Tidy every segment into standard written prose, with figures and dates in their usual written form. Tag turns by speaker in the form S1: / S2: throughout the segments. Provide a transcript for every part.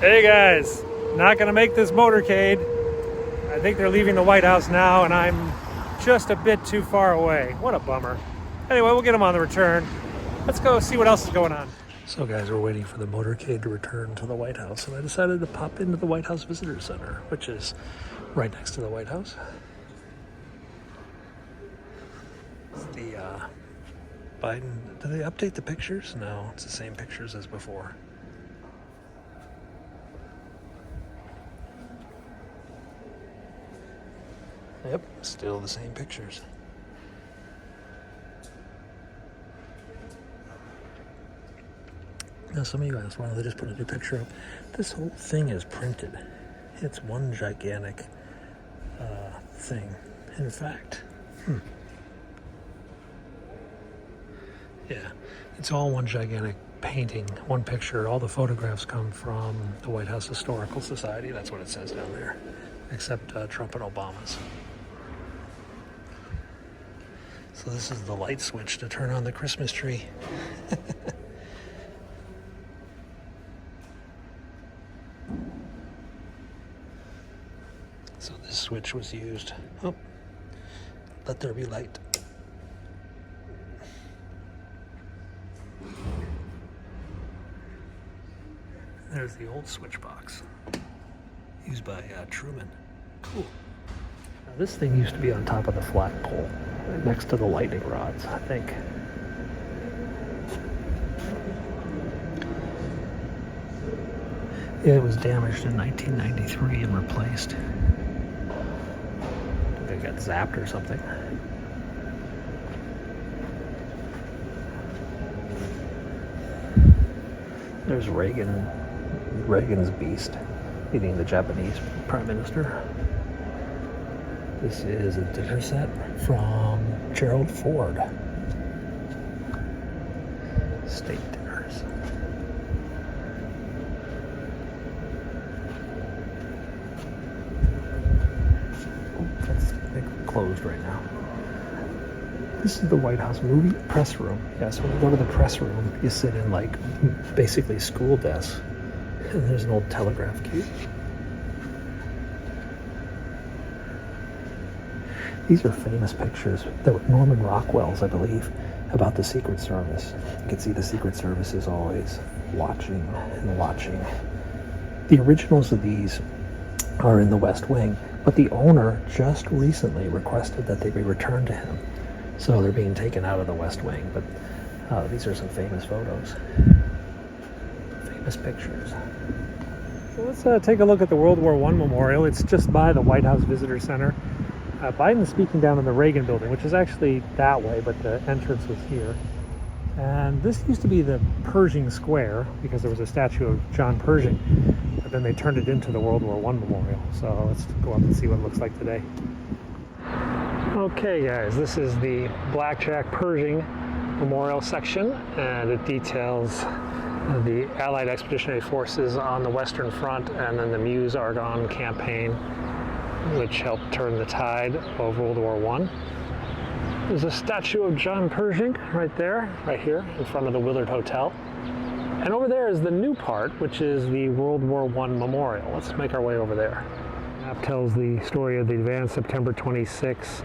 S1: Hey guys, not gonna make this motorcade. I think they're leaving the White House now and I'm just a bit too far away. What a bummer. Anyway, we'll get them on the return. Let's go see what else is going on. So guys, we're waiting for the motorcade to return to the White House, and I decided to pop into the White House Visitor Center, which is right next to the White House. It's the Biden, did they update the pictures? No, it's the same pictures as before. Yep, still the same pictures. Now some of you asked, why don't they just put a new picture up? This whole thing is printed. It's one gigantic thing. In fact, yeah, it's all one gigantic painting, one picture. All the photographs come from the White House Historical Society. That's what it says down there, except Trump and Obama's. So this is the light switch to turn on the Christmas tree. So this switch was used. Oh, let there be light. There's the old switch box used by Truman. Cool. Now this thing used to be on top of the flagpole, right next to the lightning rods, I think. It was damaged in 1993 and replaced. I think it got zapped or something. There's Reagan's beast meeting the Japanese Prime Minister. This is a dinner set from Gerald Ford. State dinners. That's closed right now. This is the White House movie press room. Yeah, so when you go to the press room, you sit in like basically school desks. And there's an old telegraph key. These are famous pictures that were Norman Rockwell's, I believe, about the Secret Service. You can see the Secret Service is always watching and watching. The originals of these are in the West Wing, but the owner just recently requested that they be returned to him. So they're being taken out of the West Wing, but these are some famous photos. Famous pictures. So let's take a look at the World War I Memorial. It's just by the White House Visitor Center. Biden's speaking down in the Reagan building, which is actually that way, but the entrance was here. And this used to be the Pershing Square because there was a statue of John Pershing, but then they turned it into the World War I Memorial. So let's go up and see what it looks like today. Okay guys, this is the Blackjack Pershing Memorial section, and it details the Allied Expeditionary Forces on the Western Front and then the Meuse-Argonne campaign, which helped turn the tide of World War I. There's a statue of John Pershing right there, right here, in front of the Willard Hotel. And over there is the new part, which is the World War I Memorial. Let's make our way over there. The map tells the story of the advance September 26th,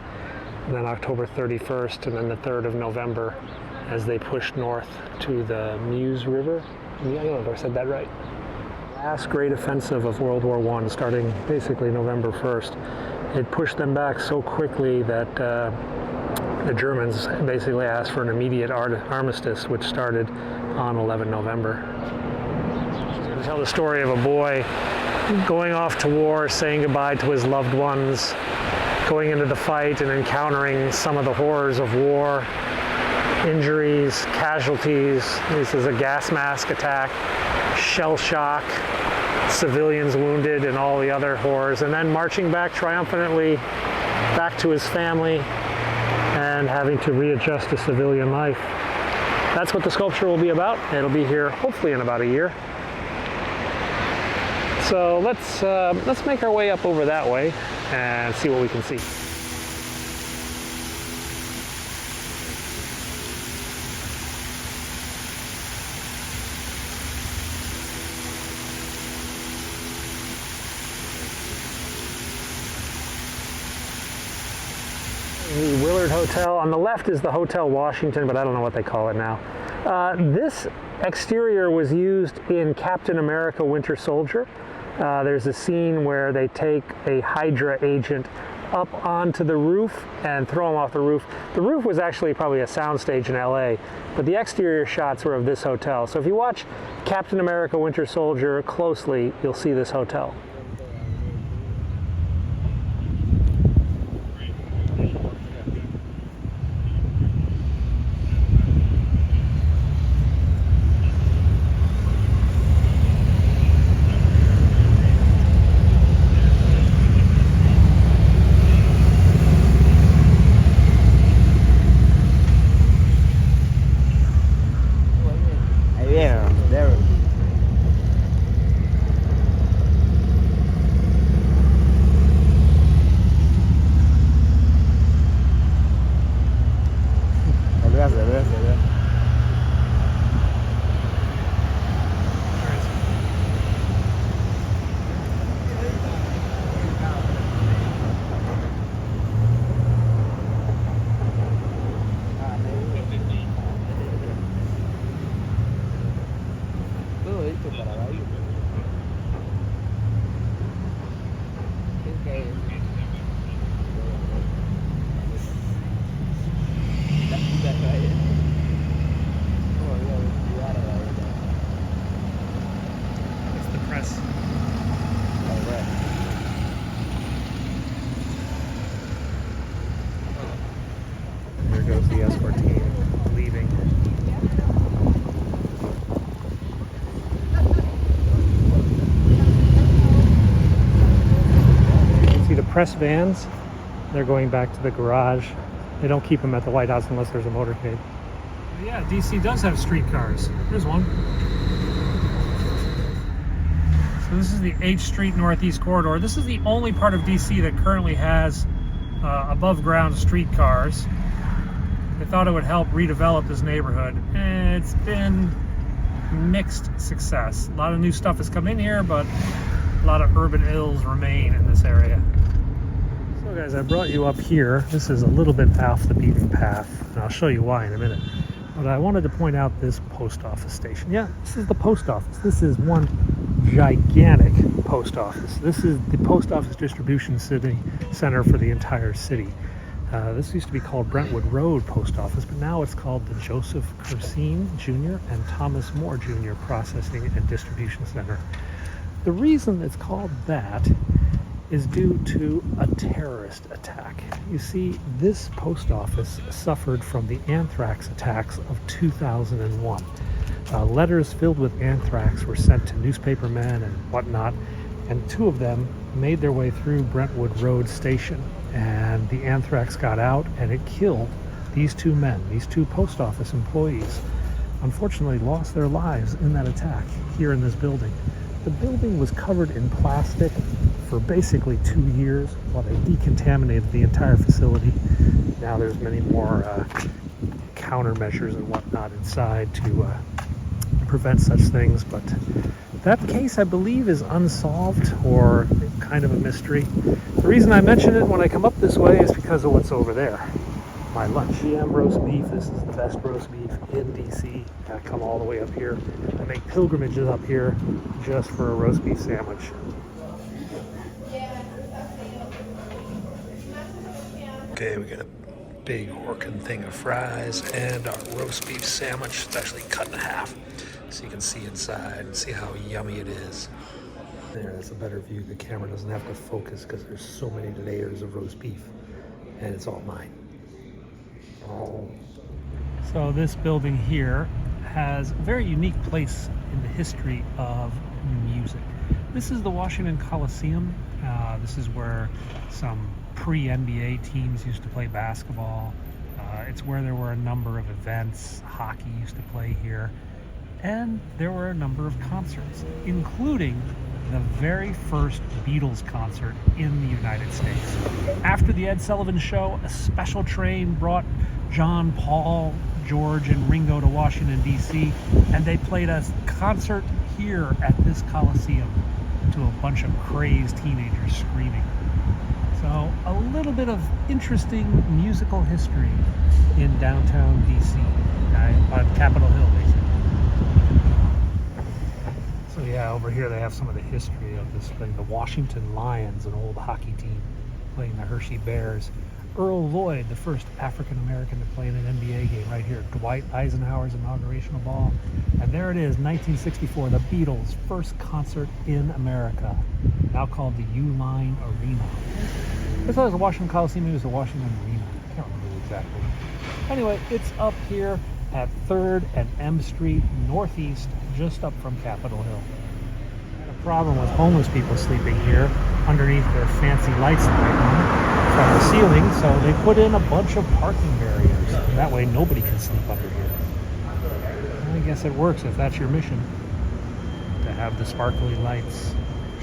S1: and then October 31st, and then the 3rd of November as they pushed north to the Meuse River. Yeah, I don't know if I said that right. Last great offensive of World War I, starting basically November 1st. It pushed them back so quickly that the Germans basically asked for an immediate armistice, which started on 11 November. We tell the story of a boy going off to war, saying goodbye to his loved ones, going into the fight and encountering some of the horrors of war, injuries, casualties. This is a gas mask attack, shell shock, civilians wounded, and all the other horrors, and then marching back triumphantly back to his family and having to readjust to civilian life. That's what the sculpture will be about. It'll be here hopefully in about a year. So let's make our way up over that way and see what we can see. Willard Hotel. On the left is the Hotel Washington, but I don't know what they call it now. This exterior was used in Captain America Winter Soldier. There's a scene where they take a Hydra agent up onto the roof and throw him off the roof. The roof was actually probably a soundstage in LA, but the exterior shots were of this hotel. So if you watch Captain America Winter Soldier closely, you'll see this hotel. There goes the escort team leaving. See the press vans? They're going back to the garage. They don't keep them at the White House unless there's a motorcade. Yeah, DC does have streetcars. There's one. So this is the H Street Northeast Corridor. This is the only part of DC that currently has above ground streetcars. They thought it would help redevelop this neighborhood, and it's been mixed success. A lot of new stuff has come in here, but a lot of urban ills remain in this area. So guys, I brought you up here. This is a little bit off the beaten path, and I'll show you why in a minute. But I wanted to point out this post office station. Yeah, this is the post office. This is one gigantic post office. This is the post office distribution center for the entire city. This used to be called Brentwood Road Post Office, but now it's called the Joseph Cursine Jr. and Thomas More Jr. Processing and Distribution Center. The reason it's called that is due to a terrorist attack. You see, this post office suffered from the anthrax attacks of 2001. Letters filled with anthrax were sent to newspapermen and whatnot, and two of them made their way through Brentwood Road Station, and the anthrax got out and it killed these two men, these two post office employees. Unfortunately lost their lives in that attack here in this building. The building was covered in plastic for basically 2 years while they decontaminated the entire facility. Now there's many more countermeasures and whatnot inside to prevent such things, but that case, I believe, is unsolved or kind of a mystery. The reason I mention it when I come up this way is because of what's over there. My lunch. GM roast beef. This is the best roast beef in DC. I come all the way up here. I make pilgrimages up here just for a roast beef sandwich. Okay, we got a big horkin' thing of fries and our roast beef sandwich. It's actually cut in half, so you can see inside and see how yummy it is. There, that's a better view. The camera doesn't have to focus because there's so many layers of roast beef, and it's all mine. Oh. So this building here has a very unique place in the history of music. This is the Washington Coliseum. This is where some pre-NBA teams used to play basketball. It's where there were a number of events. Hockey used to play here. And there were a number of concerts, including the very first Beatles concert in the United States. After the Ed Sullivan Show, a special train brought John, Paul, George, and Ringo to Washington, D.C., and they played a concert here at this Coliseum to a bunch of crazed teenagers screaming. So a little bit of interesting musical history in downtown DC, on Capitol Hill, basically. So yeah, over here they have some of the history of this thing. The Washington Lions, an old hockey team, playing the Hershey Bears. Earl Lloyd, the first African-American to play in an NBA game, right here. Dwight Eisenhower's inaugurational ball. And there it is, 1964, the Beatles' first concert in America, now called the Uline Arena. I thought it was the Washington Coliseum, it was the Washington Arena. I can't remember exactly. Anyway, it's up here at 3rd and M Street Northeast, just up from Capitol Hill. The problem with homeless people sleeping here underneath their fancy lights that they run from the ceiling, so they put in a bunch of parking barriers. That way nobody can sleep under here. I guess it works if that's your mission, to have the sparkly lights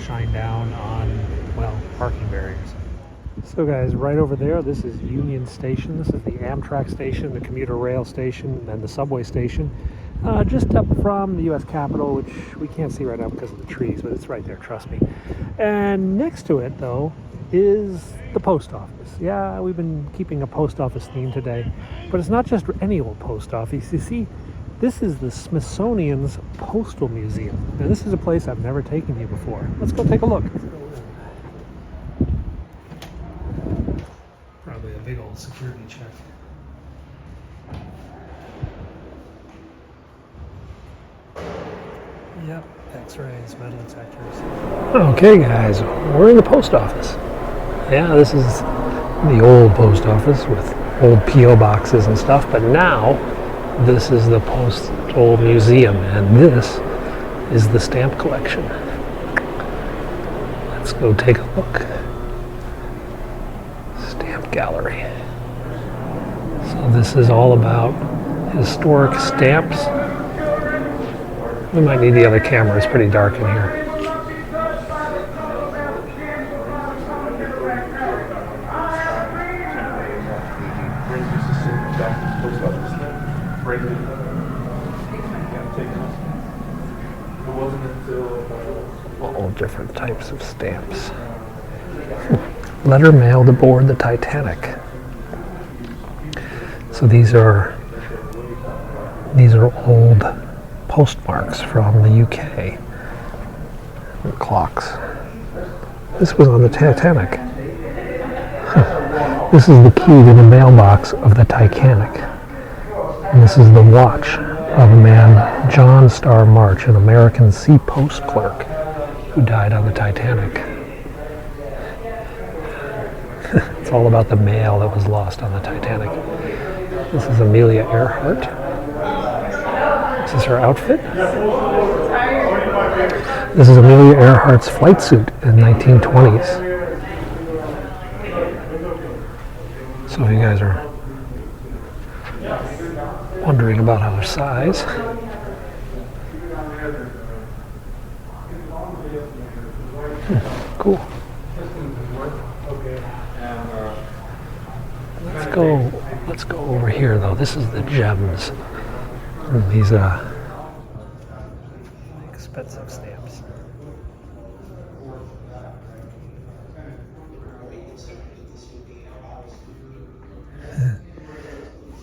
S1: shine down on, well, parking barriers. So guys, right over there, this is Union Station. This is the Amtrak station, the commuter rail station, and the subway station. Just up from the U.S. Capitol, which we can't see right now because of the trees, but it's right there, trust me. And next to it, though, is the post office. Yeah, we've been keeping a post office theme today, but it's not just any old post office. You see, this is the Smithsonian's Postal Museum. Now, this is a place I've never taken you before. Let's go take a look. Probably a big old security check. Yep, x-rays, metal detectors. Okay guys, we're in the post office. Yeah, this is the old post office with old P.O. boxes and stuff, but now this is the Postal Museum, and this is the stamp collection. Let's go take a look. Stamp gallery. So this is all about historic stamps. We might need the other camera, it's pretty dark in here. All different types of stamps. Letter mailed aboard the Titanic. So these are old postmarks from the UK. Clocks. This was on the Titanic. This is the key to the mailbox of the Titanic. And this is the watch of a man, John Star March, an American sea post clerk who died on the Titanic. It's all about the mail that was lost on the Titanic. This is Amelia Earhart. This is her outfit. This is Amelia Earhart's flight suit in the 1920s. So if you guys are wondering about her size, cool. Let's go over here though. This is the gems. These expensive stamps.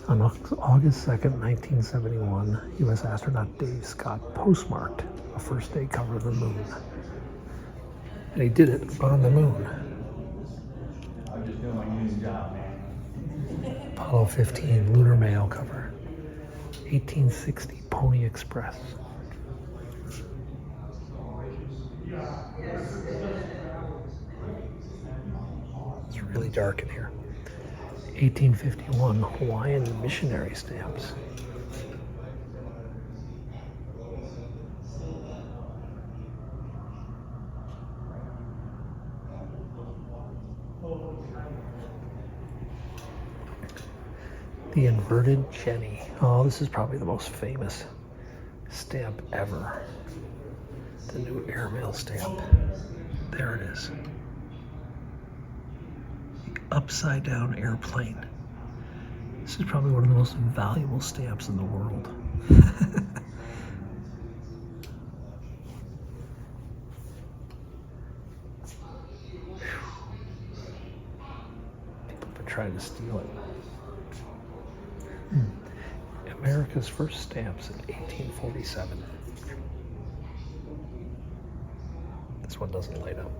S1: On August 2nd, 1971, U.S. astronaut Dave Scott postmarked a first-day cover of the moon. And he did it on the moon. I'm just doing my new job, man. Apollo 15 lunar mail cover. 1860 Pony Express. It's really dark in here. 1851 Hawaiian missionary stamps. The inverted Jenny. Oh, this is probably the most famous stamp ever. The new airmail stamp. There it is. The upside down airplane. This is probably one of the most valuable stamps in the world. tried to steal it. America's first stamps in 1847. This one doesn't light up.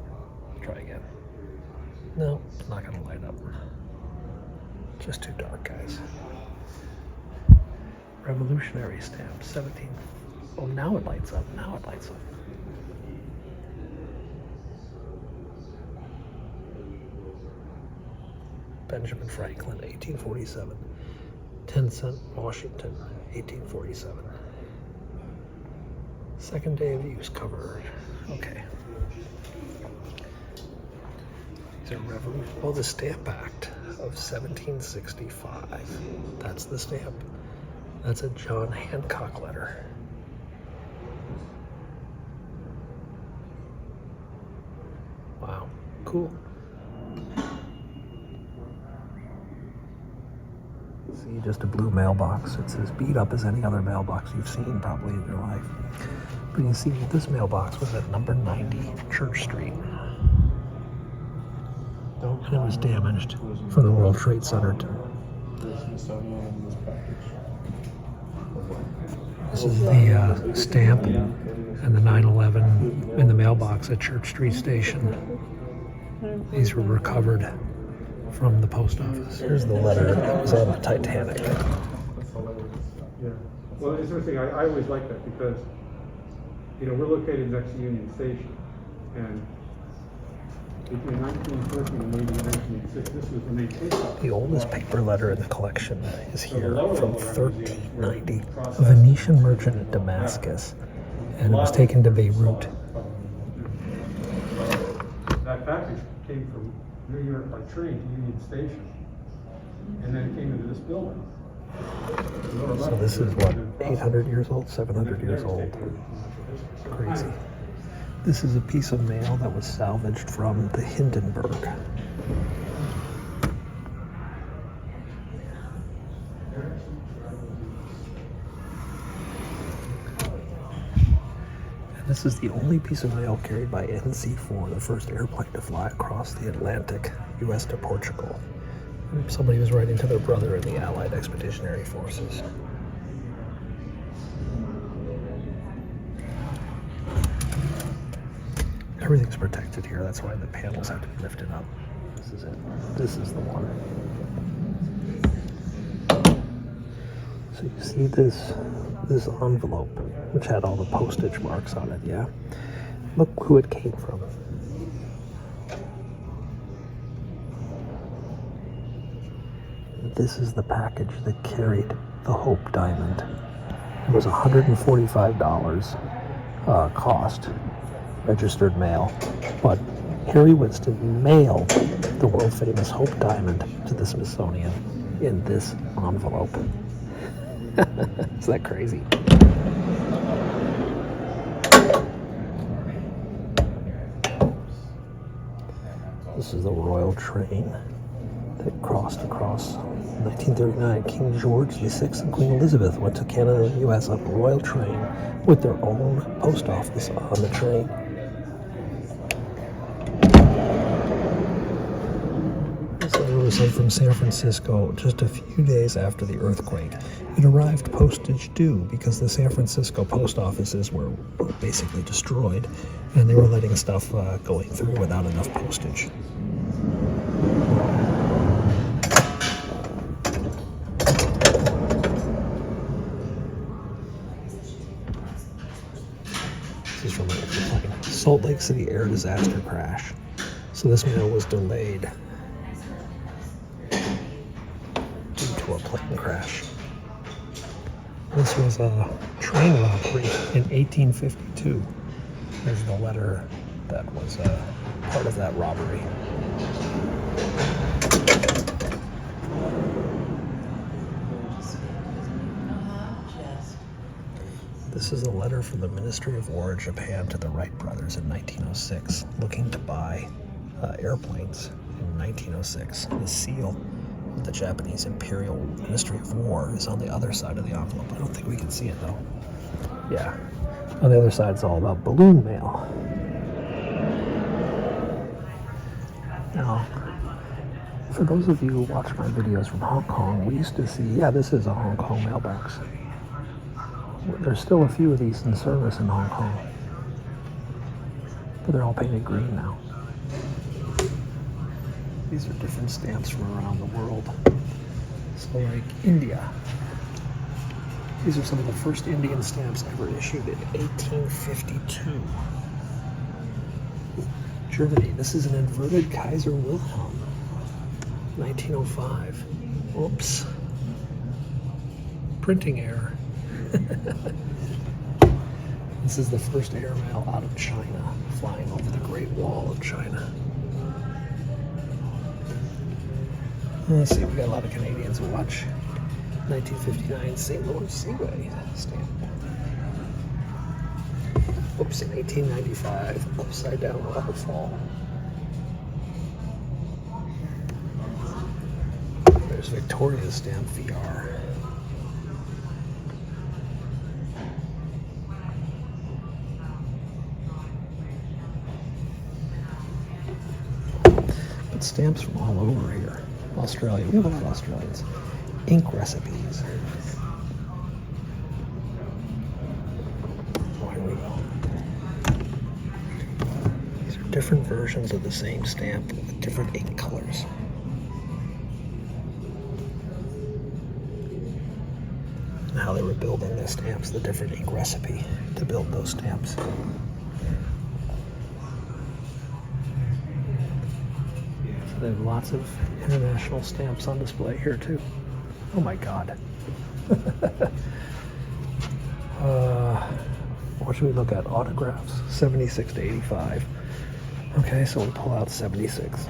S1: Try again. No, it's not going to light up. Just too dark, guys. Revolutionary stamp, 17. Oh, now it lights up. Now it lights up. Benjamin Franklin, 1847. 10-cent Washington, 1847. Second day of use covered. Okay. These are revolution. Oh, the Stamp Act of 1765. That's the stamp. That's a John Hancock letter. Wow, cool. See, just a blue mailbox. It's as beat up as any other mailbox you've seen probably in your life. But you see, this mailbox was at number 90 Church Street. And it was damaged from the World Trade Center too. This is the stamp and the 9/11 in the mailbox at Church Street Station. These were recovered from the post office. Here's the letter that was on the Titanic.
S2: Yeah. Well, it's interesting. I always like that because, you know, we're located next to Union Station, and between 1914 and maybe 1986, this was the main post office.
S1: The oldest paper letter in the collection is here from 1390. A Venetian merchant at Damascus, and it was taken to Beirut.
S2: That package came from New York by train to Union Station, and then it came into this building.
S1: So this is what, 800 years old, 700 years old. Crazy. This is a piece of mail that was salvaged from the Hindenburg. And this is the only piece of mail carried by NC-4, the first airplane to fly across the Atlantic, US to Portugal. Somebody was writing to their brother in the Allied Expeditionary Forces. Everything's protected here, that's why the panels have to be lifted up. This is it. This is the one. So you see this envelope, which had all the postage marks on it, yeah? Look who it came from. This is the package that carried the Hope Diamond. It was $145 cost, registered mail, but Harry Winston mailed the world-famous Hope Diamond to the Smithsonian in this envelope. Is that crazy? This is the royal train that crossed across 1939. King George VI and Queen Elizabeth went to Canada and the U.S. on a royal train with their own post office on the train. This letter was sent from San Francisco just a few days after the earthquake. It arrived postage due because the San Francisco post offices were basically destroyed, and they were letting stuff going through without enough postage. This is from a Salt Lake City air disaster crash. So this mail was delayed due to a plane crash. This was a train robbery in 1852. There's the letter that was part of that robbery. This is a letter from the Ministry of War of Japan to the Wright brothers in 1906, looking to buy airplanes in 1906. The seal of the Japanese Imperial Ministry of War is on the other side of the envelope. I don't think we can see it though. Yeah. On the other side, it's all about balloon mail. Now, For those of you who watch my videos from Hong Kong, we used to see, yeah, this is a Hong Kong mailbox. There's still a few of these in service in Hong Kong, but they're all painted green now. These are different stamps from around the world. So like India. These are some of the first Indian stamps ever issued in 1852. Germany, this is an inverted Kaiser Wilhelm, 1905. Oops. Printing error. This is the first airmail out of China, flying over the Great Wall of China. Let's see, we got a lot of Canadians who watch. 1959 St. Louis Seaway stamp. Oops, in 1895, upside down waterfall. There's Victoria's stamp VR. But stamps from all over here. Australia, we have a lot of Australians. Ink recipes. Oh, here we go. These are different versions of the same stamp with different ink colors. And how they were building the stamps, the different ink recipe to build those stamps. They have lots of international stamps on display here too. Oh my God. What should we look at? Autographs, 76 to 85. Okay, so we'll pull out 76.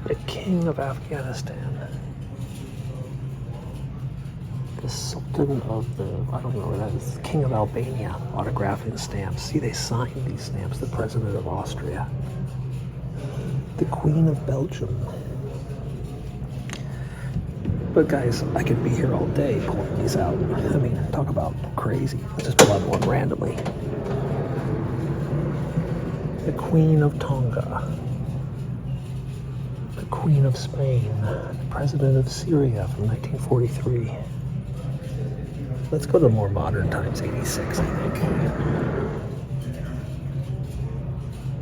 S1: The King of Afghanistan. The Sultan of the, I don't know what that is, King of Albania, autographing stamps. See, they signed these stamps, the President of Austria. The Queen of Belgium. But guys, I could be here all day pulling these out. I mean, talk about crazy. I'll just pull out one randomly. The Queen of Tonga. The Queen of Spain. The President of Syria from 1943. Let's go to more modern times, 86, I think.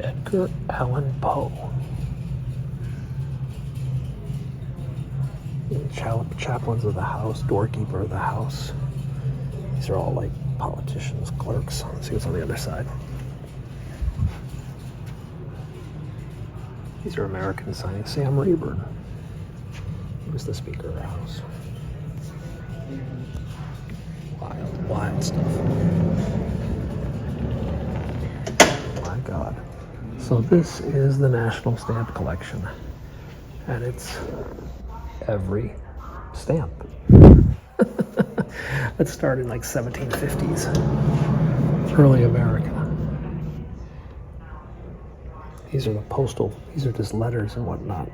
S1: Edgar Allan Poe. Chaplains of the house, doorkeeper of the house. These are all like politicians, clerks. Let's see what's on the other side. These are Americans signing. Sam Rayburn. He was the Speaker of the House. Wild stuff. My God. So this is the National Stamp Collection. And it's every stamp. Let's start in like 1750s. Early America. These are the postal, these are just letters and whatnot.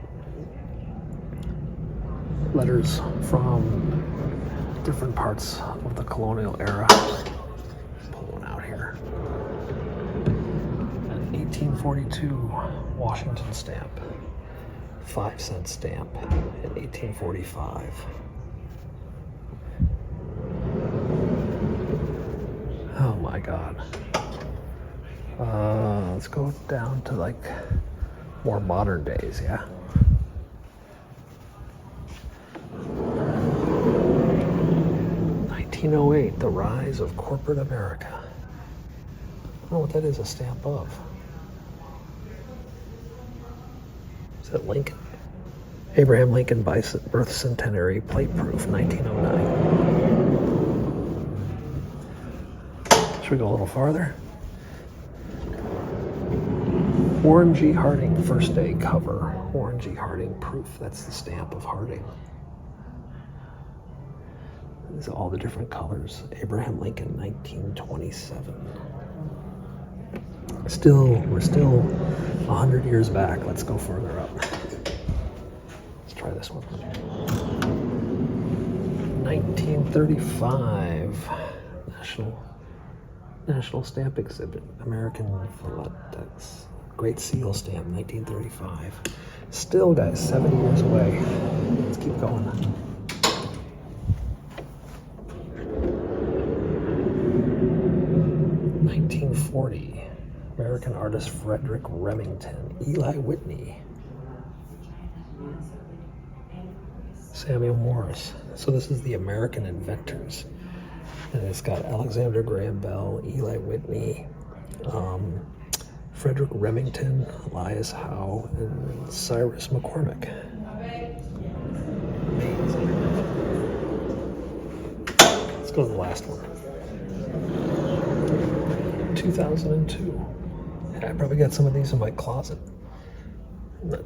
S1: Letters from different parts of the colonial era. Pull one out here. An 1842 Washington stamp. 5-cent stamp in 1845. Oh my God. Let's go down to like more modern days, yeah? (1908), the rise of corporate America. I don't know what that is a stamp of. Is that Lincoln? Abraham Lincoln birth centenary, plate proof, 1909. Should we go a little farther? Warren G. Harding, first day cover. Warren G. Harding proof. That's the stamp of Harding. These are all the different colors. Abraham Lincoln, 1927. We're still 100 years back. Let's go further up. Let's try this one. 1935. National Stamp Exhibit. American Philatelics. Great Seal Stamp, 1935. Still, guys, 70 years away. Let's keep going. $1940. American artist Frederick Remington. Eli Whitney. Samuel Morse. So this is the American inventors. And it's got Alexander Graham Bell, Eli Whitney, Frederick Remington, Elias Howe, and Cyrus McCormick. Amazing. Let's go to the last one. 2002. I probably got some of these in my closet.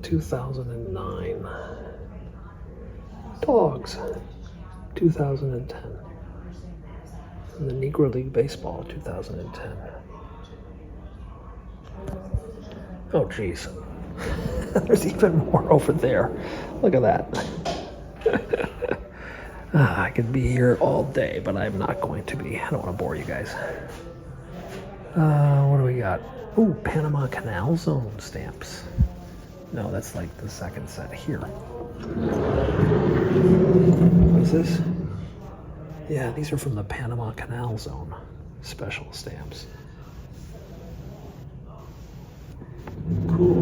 S1: 2009. Dogs. 2010. And the Negro League Baseball, 2010. Oh, geez. There's even more over there. Look at that. I could be here all day, but I'm not going to be. I don't want to bore you guys. What do we got? Ooh, Panama Canal Zone stamps. No, that's like the second set here. What is this? Yeah, these are from the Panama Canal Zone special stamps. Cool.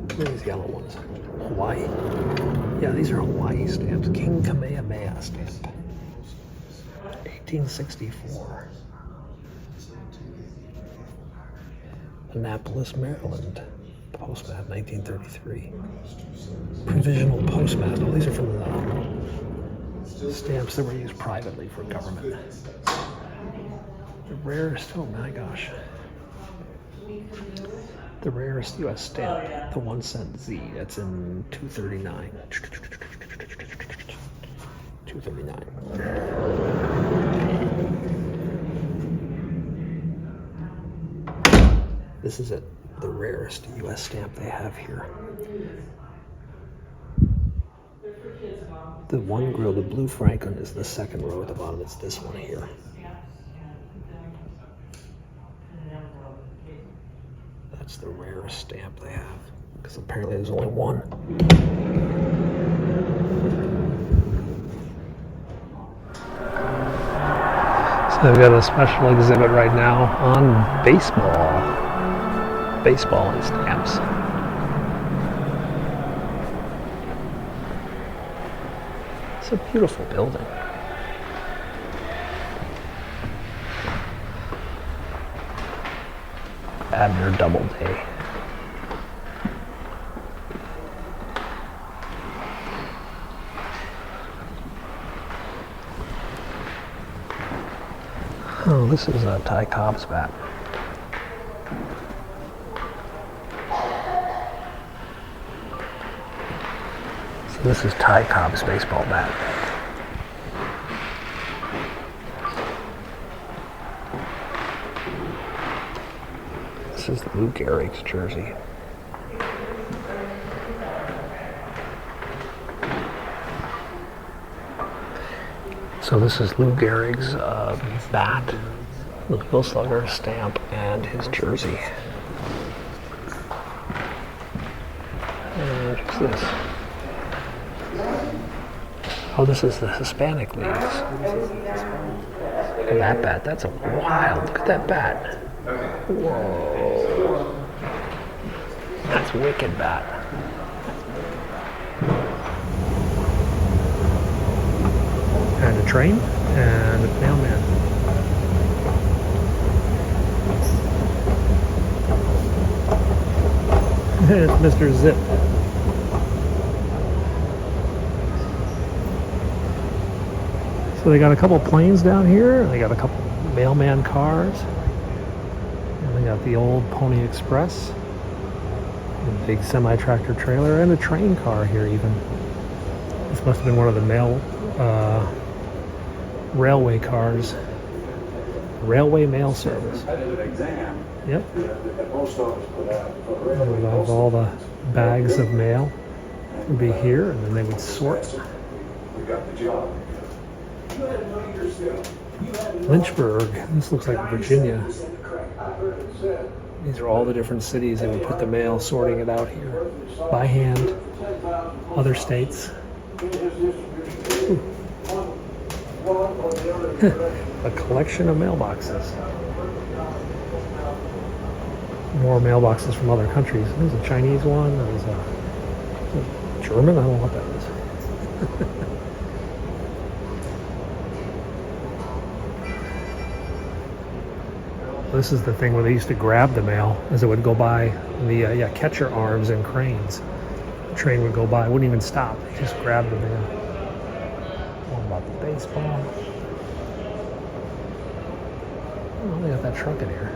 S1: What are these yellow ones? Hawaii? Yeah, these are Hawaii stamps. King Kamehameha stamp. 1864. Annapolis, Maryland. Postmaster, 1933. Provisional Postmaster. These are from the stamps that were used privately for government. The rarest, oh my gosh. The rarest U.S. stamp, the 1 cent Z. That's in 239. 239. This is it. The rarest U.S. stamp they have here. The one grill, the Blue Franklin, is the second row at the bottom. It's this one here. That's the rarest stamp they have, because apparently there's only one. So they've got a special exhibit right now on baseball and stamps. It's a beautiful building. Abner Doubleday. Oh, this is a Ty Cobb's bat. So this is Ty Cobb's baseball bat. This is Lou Gehrig's jersey. So this is Lou Gehrig's bat, the Legal Slugger stamp, and his jersey. And what's this? Oh, this is the Hispanic Leagues. Look at that bat. That's a wild. Look at that bat. Whoa. That's wicked bat. And a train and a mailman. It's Mr. Zip. So they got a couple planes down here. They got a couple mailman cars. And they got the old Pony Express. A big semi-tractor trailer and a train car here even. This must have been one of the railway cars. Railway mail service. I did an exam. Yep. The post office put out all the bags of mail would be here, and then they would sort. We got the job. Lynchburg. This looks like Virginia. These are all the different cities that would put the mail, sorting it out here by hand. Other states. A collection of mailboxes. More mailboxes from other countries. There's a Chinese one. There's a German. I don't know what that is. This is the thing where they used to grab the mail as it would go by. The catcher arms and cranes. The train would go by, wouldn't even stop. They just grabbed the mail. What about the baseball? Oh, they got that truck in here.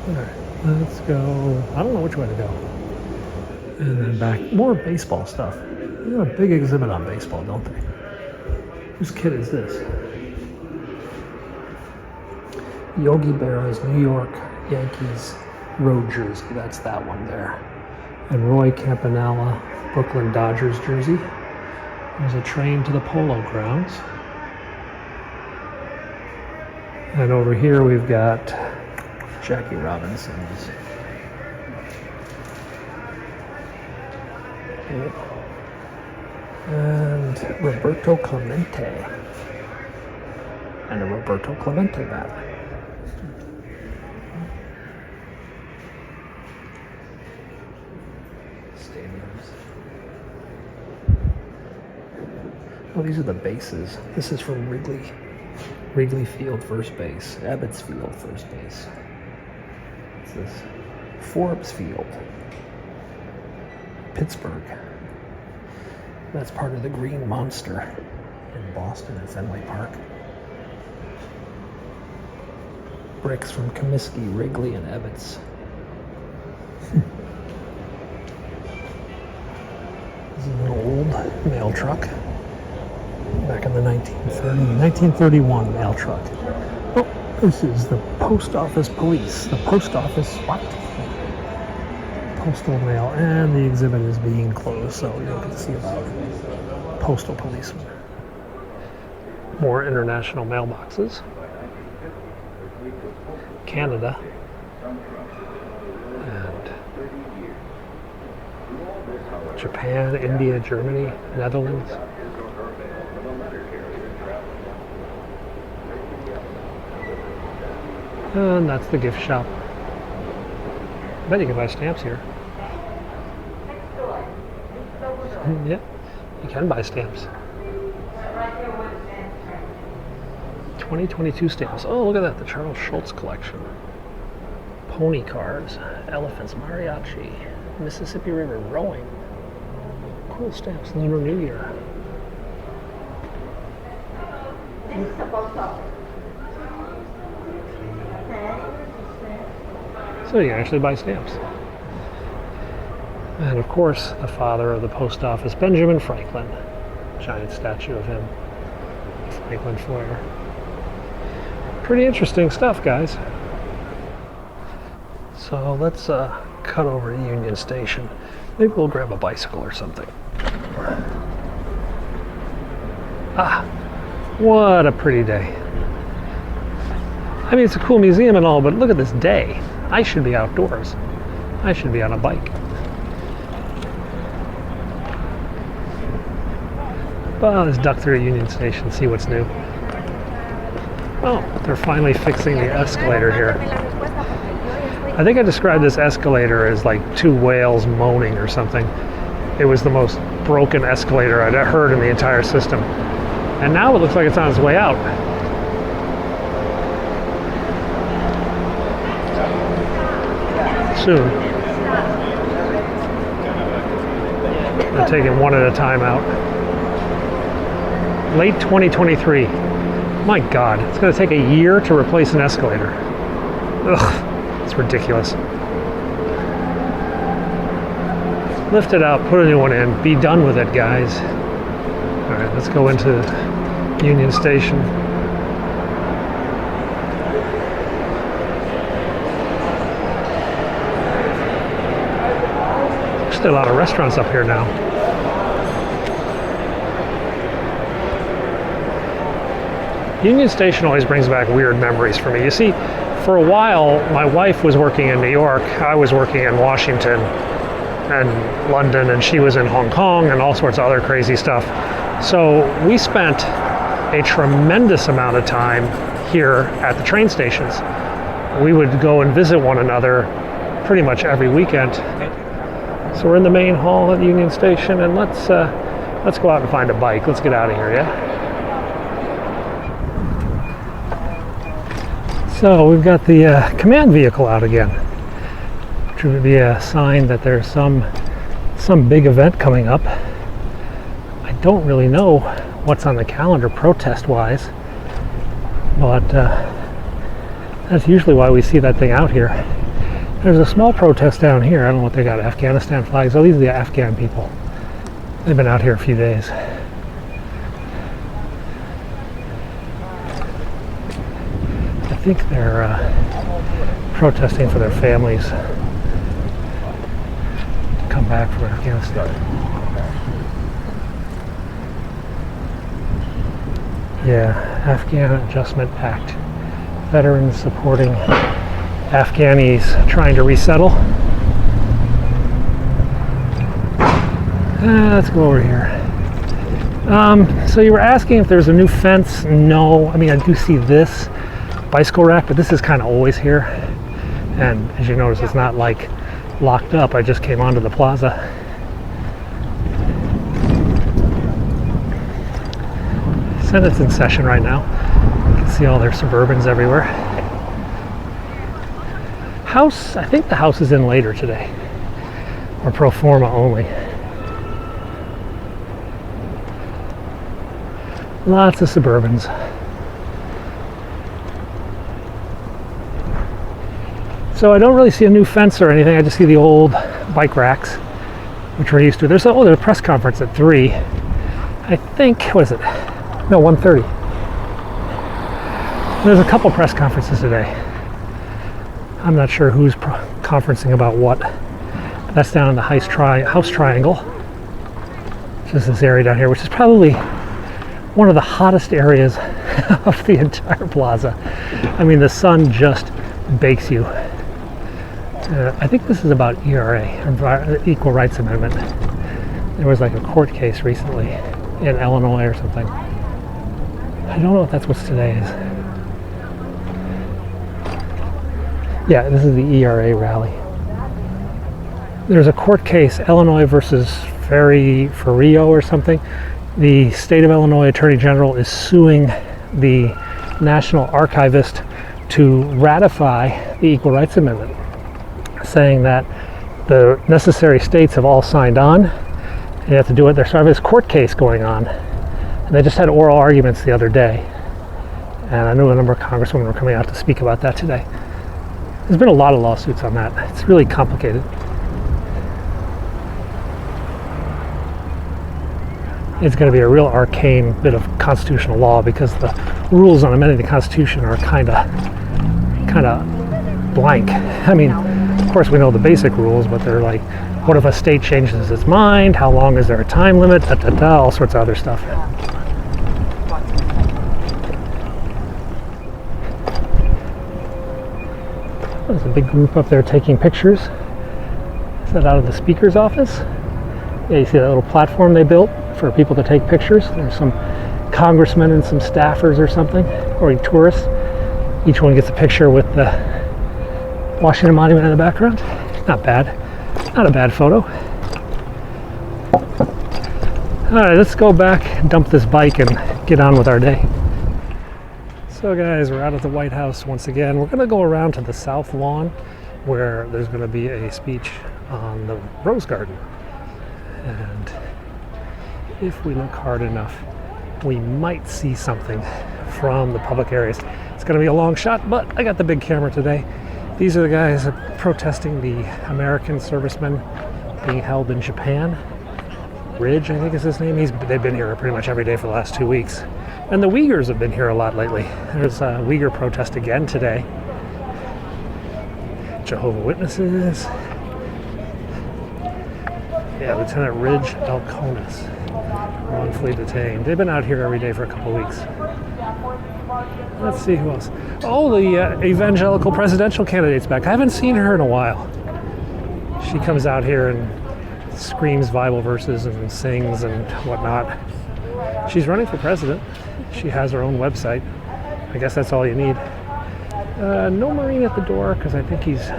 S1: Alright, let's go. I don't know which way to go. And then back. More baseball stuff. They got a big exhibit on baseball, don't they? Whose kid is this? Yogi Berra's New York Yankees road jersey. That's that one there. And Roy Campanella, Brooklyn Dodgers jersey. There's a train to the Polo Grounds. And over here we've got Jackie Robinson's. And Roberto Clemente. And a Roberto Clemente bat. Stadiums. Oh, these are the bases. This is from Wrigley Field, first base. Ebbets Field, first base. What's this? Forbes Field. Pittsburgh. That's part of the Green Monster in Boston at Fenway Park. Bricks from Comiskey, Wrigley, and Ebbets. This is an old mail truck. Back in the 1931 mail truck. Oh, this is the Post Office Police. The Post Office, what? Postal mail, and the exhibit is being closed, so you don't get to see about postal policemen. More international mailboxes. Canada. And Japan, India, Germany, Netherlands. And that's the gift shop. I bet you can buy stamps here. Yeah, you can buy stamps. 2022 stamps. Oh, look at that, the Charles Schultz collection. Pony cars, elephants, mariachi, Mississippi River rowing. Cool stamps, Lunar New Year. So you can actually buy stamps. And of course, the father of the post office, Benjamin Franklin. Giant statue of him. Franklin Foyer. Pretty interesting stuff, guys. So let's cut over to Union Station. Maybe we'll grab a bicycle or something. Ah, what a pretty day. I mean, it's a cool museum and all, but look at this day. I should be outdoors. I should be on a bike. Well, let's duck through Union Station, see what's new. Oh, they're finally fixing the escalator here. I think I described this escalator as like two whales moaning or something. It was the most broken escalator I'd ever heard in the entire system. And now it looks like it's on its way out. Soon. They're taking one at a time out. Late 2023. My God, it's going to take a year to replace an escalator. Ugh, it's ridiculous. Lift it out, put a new one in, be done with it, guys. All right, let's go into Union Station. actually a lot of restaurants up here now. Union Station always brings back weird memories for me. You see, for a while, my wife was working in New York, I was working in Washington and London, and she was in Hong Kong and all sorts of other crazy stuff. So we spent a tremendous amount of time here at the train stations. We would go and visit one another pretty much every weekend. So we're in the main hall at Union Station, and let's go out and find a bike. Let's get out of here, yeah? So we've got the command vehicle out again, which would be a sign that there's some big event coming up. I don't really know what's on the calendar protest-wise, but that's usually why we see that thing out here. There's a small protest down here. I don't know what they got, Afghanistan flags. Oh, these are the Afghan people. They've been out here a few days. I think they're protesting for their families to come back from Afghanistan. Yeah, Afghan Adjustment Act. Veterans supporting Afghanis trying to resettle. Let's go over here. So you were asking if there's a new fence. No, I mean, I do see this bicycle rack, but this is kind of always here. And as you notice, it's not like locked up. I just came onto the plaza. Senate's in session right now. You can see all their Suburbans everywhere. House, I think the House is in later today, or pro forma only. Lots of Suburbans. So I don't really see a new fence or anything. I just see the old bike racks, which we're used to. There's a press conference at 3. I think, what is it? No, 1:30. There's a couple press conferences today. I'm not sure who's conferencing about what. That's down in the House Triangle, which is this area down here, which is probably one of the hottest areas of the entire plaza. I mean, the sun just bakes you. I think this is about ERA, Equal Rights Amendment. There was like a court case recently in Illinois or something. I don't know if that's what today is. Yeah, this is the ERA rally. There's a court case, Illinois versus Ferrio or something. The state of Illinois Attorney General is suing the National Archivist to ratify the Equal Rights Amendment, saying that the necessary states have all signed on, and you have to do it. There's sort of this court case going on, and they just had oral arguments the other day, and I know a number of congresswomen were coming out to speak about that today. There's been a lot of lawsuits on that. It's really complicated. It's going to be a real arcane bit of constitutional law because the rules on amending the Constitution are kind of blank. I mean, of course we know the basic rules, but they're like, what if a state changes its mind? How long is there a time limit? All sorts of other stuff. There's a big group up there taking pictures. Is that out of the speaker's office? Yeah, you see that little platform they built for people to take pictures? There's some congressmen and some staffers or something, or tourists. Each one gets a picture with the Washington Monument in the background. Not bad. Not a bad photo. Alright, let's go back and dump this bike and get on with our day. So guys, we're out at the White House once again. We're going to go around to the South Lawn where there's going to be a speech on the Rose Garden. And if we look hard enough, we might see something from the public areas. It's going to be a long shot, but I got the big camera today. These are the guys protesting the American servicemen being held in Japan. Ridge, I think is his name. They've been here pretty much every day for the last 2 weeks. And the Uyghurs have been here a lot lately. There's a Uyghur protest again today. Jehovah's Witnesses. Yeah, Lieutenant Ridge Alconis, wrongfully detained. They've been out here every day for a couple weeks. Let's see who else. Oh, the evangelical presidential candidate's back. I haven't seen her in a while. She comes out here and screams Bible verses and sings and whatnot. She's running for president. She has her own website. I guess that's all you need. No Marine at the door because I think he's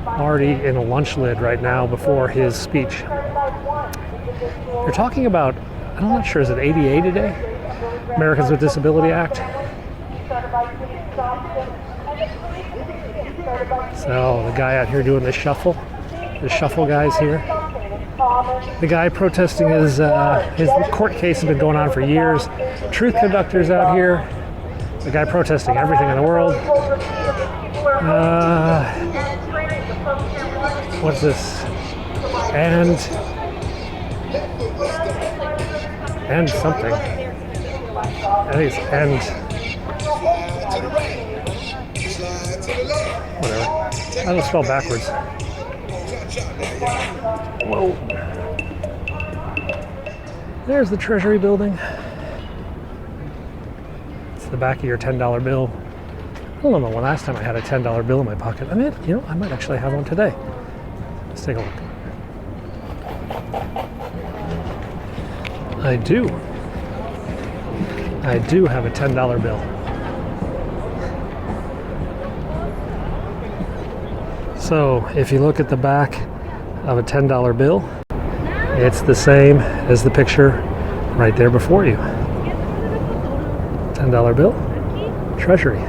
S1: already in a lunch lid right now before his speech. They're talking about, I'm not sure, is it ADA today? Americans with Disability Act. So the guy out here doing the shuffle guy's here. The guy protesting his court case has been going on for years. Truth conductors out here. The guy protesting everything in the world. What's this? And something. I think it's and whatever. I don't spell backwards. Whoa. There's the Treasury building. It's the back of your $10 bill. I don't know when last time I had a $10 bill in my pocket. I mean, I might actually have one today. Let's take a look. I do have a $10 bill. So if you look at the back of a $10 bill, it's the same as the picture right there before you. $10 bill, Treasury.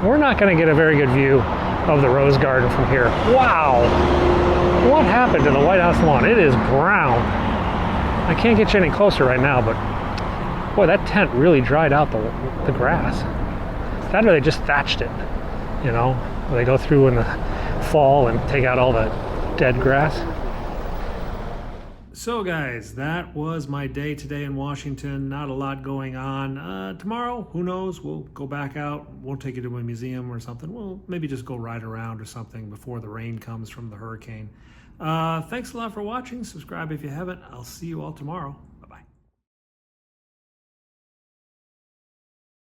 S1: We're not going to get a very good view of the Rose Garden from here. Wow! What happened to the White House lawn? It is brown. I can't get you any closer right now, but boy, that tent really dried out the grass. That or they just thatched it, They go through in the fall and take out all the dead grass. So guys, that was my day today in Washington. Not a lot going on. Tomorrow, who knows? We'll go back out. Won't take you to a museum or something. We'll maybe just go ride around or something before the rain comes from the hurricane. Thanks a lot for watching. Subscribe if you haven't. I'll see you all tomorrow.